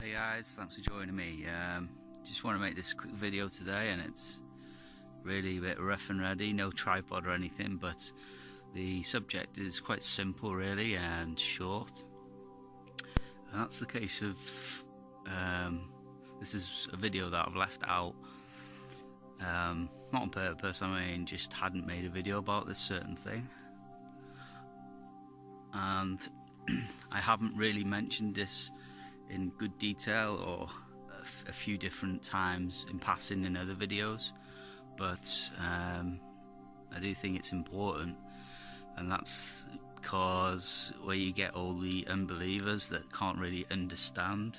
Hey guys, thanks for joining me. Just want to make this quick video today, and it's really a bit rough and ready, no tripod or anything, but the subject is quite simple really and short. And that's the case of this is a video that I've left out, not on purpose. I mean, just hadn't made a video about this certain thing, and I haven't really mentioned this in good detail or a few different times in passing in other videos, but I do think it's important, and that's because where you get all the unbelievers that can't really understand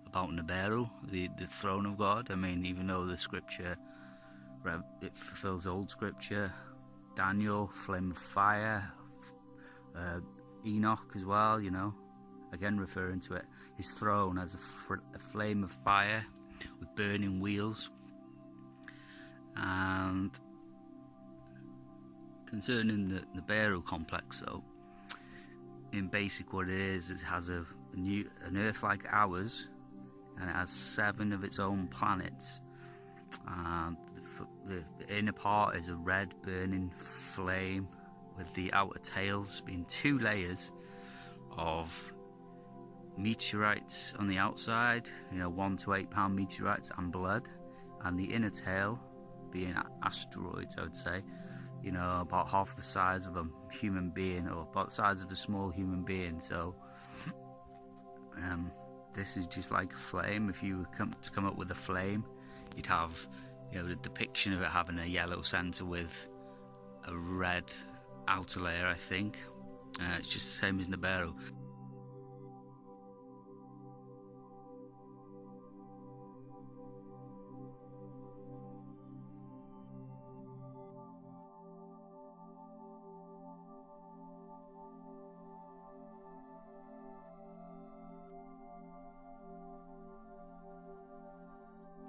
about Nibiru, the throne of God. I mean, even though the scripture, it fulfills old scripture, Daniel, flame of fire, Enoch as well, you know, again referring to it, his throne as a flame of fire with burning wheels. And concerning the Nibiru complex, though, in basic what it is, it has an Earth like ours, and it has 7 of its own planets, and the inner part is a red burning flame, with the outer tails being 2 layers of meteorites on the outside, you know, 1 to 8 pound meteorites and blood, and the inner tail being asteroids, I would say, you know, about half the size of a human being, or about the size of a small human being. So this is just like a flame. If you were to come up with a flame, you'd have, you know, the depiction of it having a yellow center with a red outer layer, I think. It's just the same as Nibiru.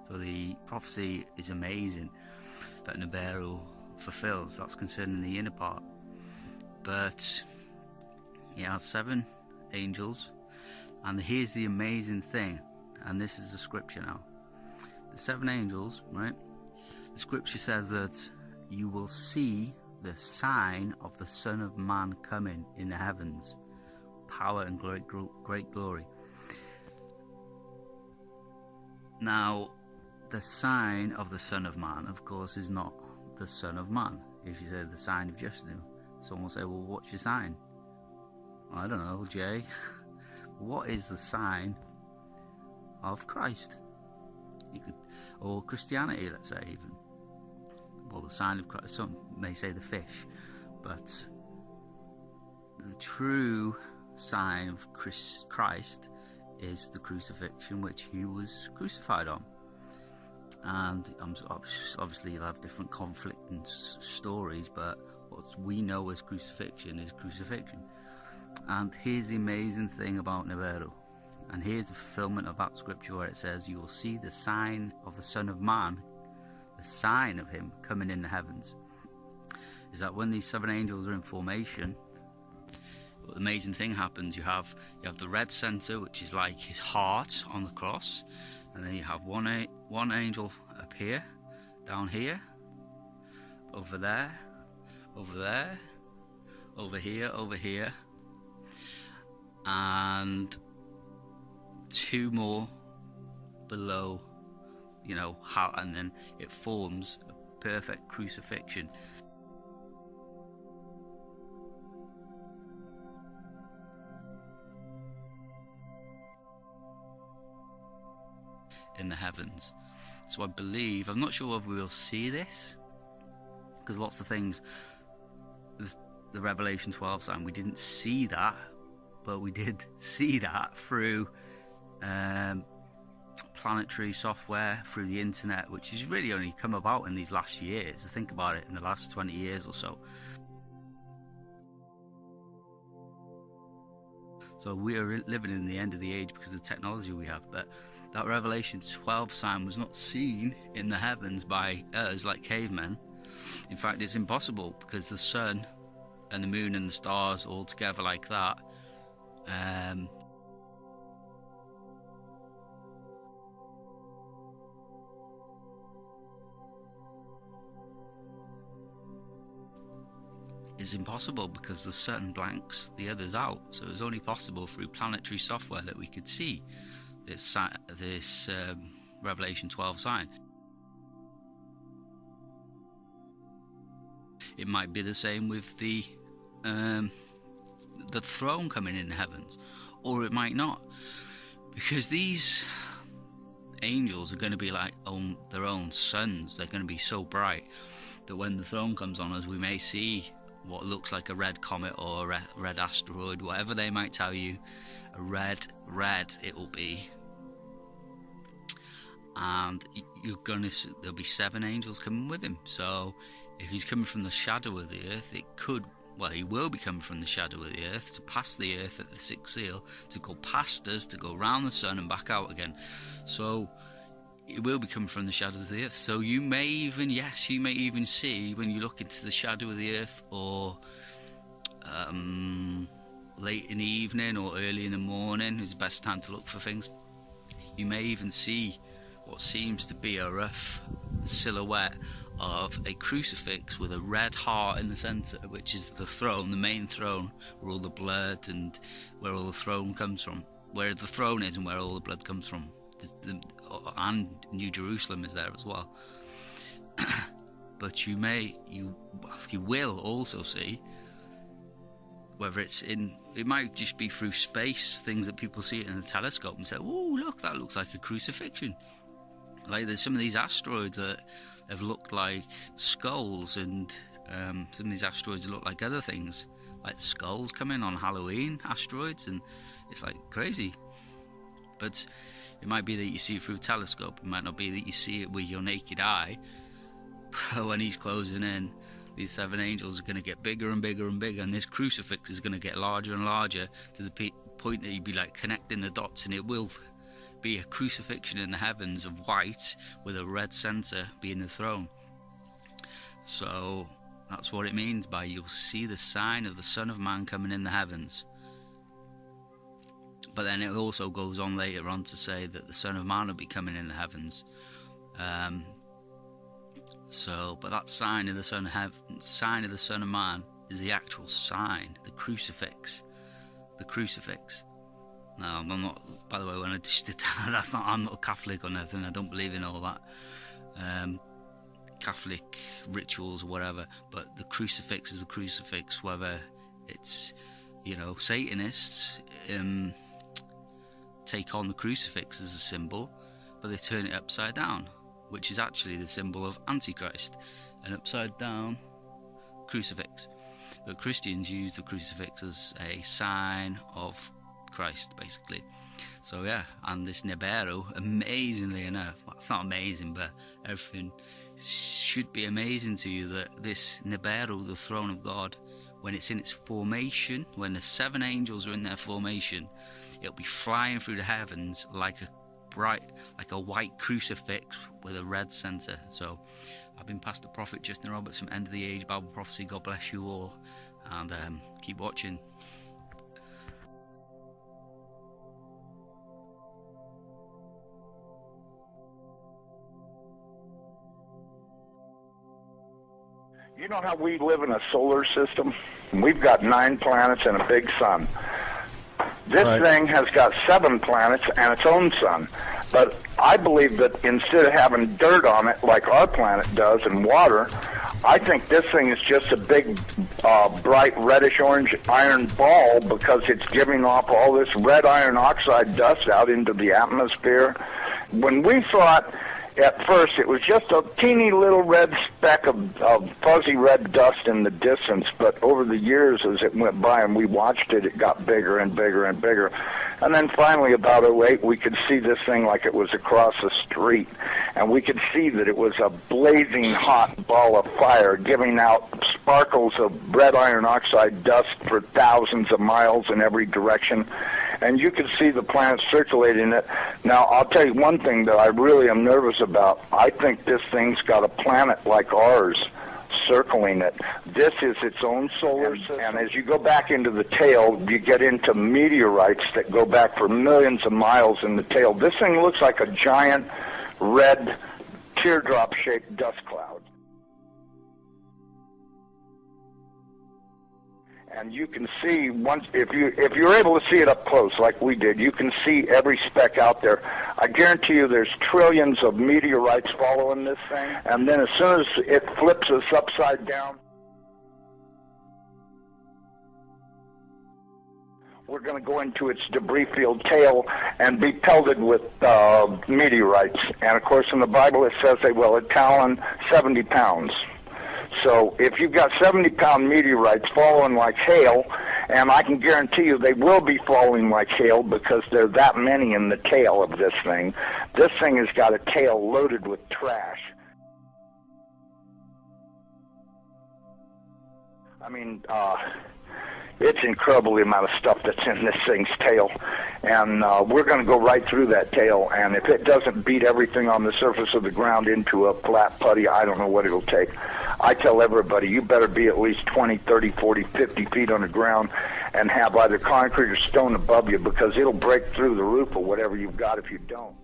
So the prophecy is amazing that Nibiru fulfills. That's concerning the inner part. But it has 7 angels, and here's the amazing thing, and this is the scripture now. The 7 angels, right? The scripture says that you will see the sign of the Son of Man coming in the heavens, power and great glory. Now, the sign of the Son of Man, of course, is not the Son of Man. If you say the sign of Justin, someone will say, well, what's your sign? I don't know, Jay. What is the sign of Christ? You could, or Christianity, let's say, even. Well, the sign of Christ, some may say the fish, but the true sign of Christ is the crucifixion, which he was crucified on. And obviously you'll have different conflicting stories, but what we know as crucifixion is crucifixion. And here's the amazing thing about Nibiru, and here's the fulfillment of that scripture where it says you will see the sign of the Son of Man, the sign of him coming in the heavens, is that when these 7 angels are in formation, the amazing thing happens. You have the red center, which is like his heart on the cross, and then you have one angel up here, down here, over there, over there, over here, and 2 more below, you know, and then it forms a perfect crucifixion. In the heavens. So I believe, I'm not sure whether we'll see this, because lots of things, the Revelation 12 sign, we didn't see that, but we did see that through planetary software, through the internet, which has really only come about in these last years. Think about it, in the last 20 years or so. So we are living in the end of the age because of the technology we have, but that Revelation 12 sign was not seen in the heavens by us like cavemen. In fact, it's impossible, because the sun and the moon and the stars all together like that is impossible because the sun blanks the others out. So it's only possible through planetary software that we could see this Revelation 12 sign. It might be the same with the throne coming in the heavens, or it might not, because these angels are going to be like their own suns. They're going to be so bright that when the throne comes on us, we may see what looks like a red comet or a red asteroid, whatever they might tell you. A red it will be, and there'll be 7 angels coming with him. So if he's coming from the shadow of the earth, he will be coming from the shadow of the earth to pass the earth at the 6th seal, to go past us, to go round the sun and back out again. So it will be coming from the shadow of the earth. So you may even see, when you look into the shadow of the earth, or late in the evening or early in the morning is the best time to look for things, you may even see what seems to be a rough silhouette of a crucifix with a red heart in the centre, which is the throne, the main throne, where all the blood and where all the throne comes from, where the throne is and where all the blood comes from. And New Jerusalem is there as well. But you will also see, whether it might just be through space, things that people see it in a telescope and say, "Oh, look, that looks like a crucifixion." Like there's some of these asteroids that have looked like skulls, and some of these asteroids look like other things, like skulls coming on Halloween asteroids, and it's like crazy. But it might be that you see it through a telescope. It might not be that you see it with your naked eye. But when he's closing in, these 7 angels are going to get bigger and bigger and bigger, and this crucifix is going to get larger and larger to the point that you'd be like connecting the dots, and it will be a crucifixion in the heavens of white with a red centre being the throne. So that's what it means by you'll see the sign of the Son of Man coming in the heavens. But then it also goes on later on to say that the Son of Man will be coming in the heavens. But that sign of the Son of Man is the actual sign, the crucifix. The crucifix. No, I'm not. By the way, when I just did that, I'm not Catholic or nothing. I don't believe in all that Catholic rituals or whatever. But the crucifix is a crucifix. Whether it's Satanists take on the crucifix as a symbol, but they turn it upside down, which is actually the symbol of Antichrist, an upside down crucifix. But Christians use the crucifix as a sign of Christ, basically. So yeah, and this Nibiru, amazingly enough, well, it's not amazing, but everything should be amazing to you, that this Nibiru, the throne of God, when it's in its formation, when the 7 angels are in their formation, it'll be flying through the heavens like a white crucifix with a red centre. So I've been Pastor Prophet Justin Roberts from End of the Age Bible Prophecy. God bless you all, and keep watching. You know how we live in a solar system? We've got 9 planets and a big sun. This thing has got 7 planets and its own sun. But I believe that instead of having dirt on it like our planet does and water, I think this thing is just a big, bright reddish-orange iron ball, because it's giving off all this red iron oxide dust out into the atmosphere. When we thought at first it was just a teeny little red speck of fuzzy red dust in the distance, but over the years as it went by and we watched it, it got bigger and bigger and bigger. And then finally, about 2008, we could see this thing like it was across the street, and we could see that it was a blazing hot ball of fire giving out sparkles of red iron oxide dust for thousands of miles in every direction. And you could see the planet circulating it. Now, I'll tell you one thing that I really am nervous about. I think this thing's got a planet like ours circling it. This is its own solar system. And as you go back into the tail, you get into meteorites that go back for millions of miles in the tail. This thing looks like a giant red teardrop-shaped dust cloud. And you can see once if you're able to see it up close like we did, you can see every speck out there. I guarantee you there's trillions of meteorites following this thing, and then as soon as it flips us upside down, we're going to go into its debris field tail and be pelted with meteorites. And of course in the Bible it says they will, a talon 70 pounds. So if you've got 70-pound meteorites falling like hail, and I can guarantee you they will be falling like hail because there are that many in the tail of this thing. This thing has got a tail loaded with trash. I mean, it's incredible the amount of stuff that's in this thing's tail. And we're going to go right through that tail, and if it doesn't beat everything on the surface of the ground into a flat putty, I don't know what it'll take. I tell everybody, you better be at least 20, 30, 40, 50 feet on the ground and have either concrete or stone above you, because it'll break through the roof or whatever you've got if you don't.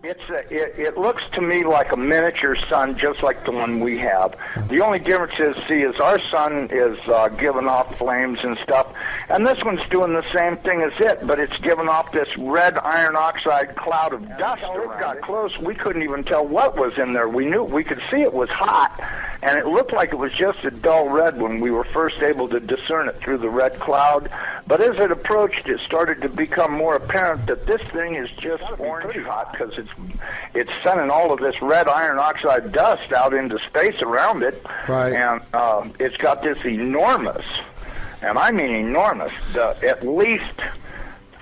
It looks to me like a miniature sun, just like the one we have. The only difference is our sun is giving off flames and stuff, and this one's doing the same thing as it, but it's giving off this red iron oxide cloud of dust. It got close, we couldn't even tell what was in there. We could see it was hot, and it looked like it was just a dull red when we were first able to discern it through the red cloud. But as it approached, it started to become more apparent that this thing is just orange hot, because it's sending all of this red iron oxide dust out into space around it. Right. And it's got this enormous, and I mean enormous, at least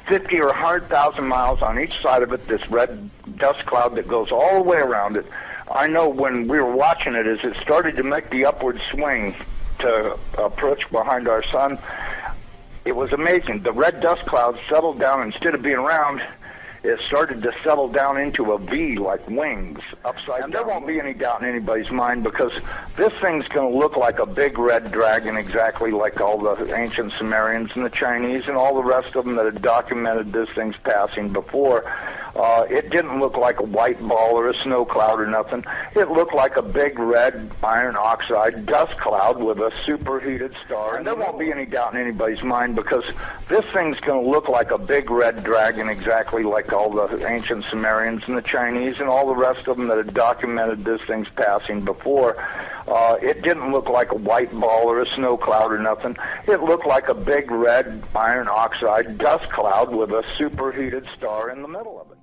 50 or 100,000 miles on each side of it, this red dust cloud that goes all the way around it. I know when we were watching it, as it started to make the upward swing to approach behind our sun, it was amazing. The red dust cloud settled down. Instead of being round, it started to settle down into a V like wings upside down. And there won't be any doubt in anybody's mind, because this thing's going to look like a big red dragon, exactly like all the ancient Sumerians and the Chinese and all the rest of them that had documented this thing's passing before. It didn't look like a white ball or a snow cloud or nothing. It looked like a big red iron oxide dust cloud with a superheated star. And there won't be any doubt in anybody's mind, because this thing's going to look like a big red dragon, exactly like all the ancient Sumerians and the Chinese and all the rest of them that had documented this thing's passing before. It didn't look like a white ball or a snow cloud or nothing. It looked like a big red iron oxide dust cloud with a superheated star in the middle of it.